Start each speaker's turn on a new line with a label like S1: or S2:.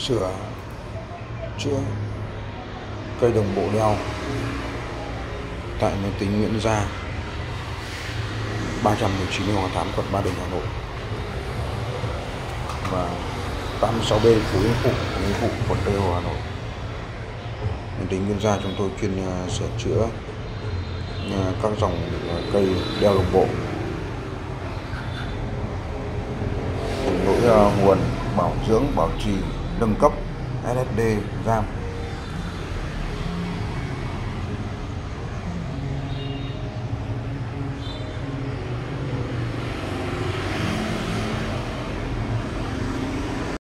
S1: sửa chữa cây đồng bộ đeo tại máy tính Nguyễn Gia 319 Hoàng 8 quận Ba Đình, Hà Nội và 86B Phú Yên Phụ quận Tây Hồ, Hà Nội. Máy tính Nguyễn Gia chúng tôi chuyên sửa chữa các dòng cây đeo đồng bộ, lỗi nguồn, bảo dưỡng, bảo trì, nâng cấp, SSD, RAM.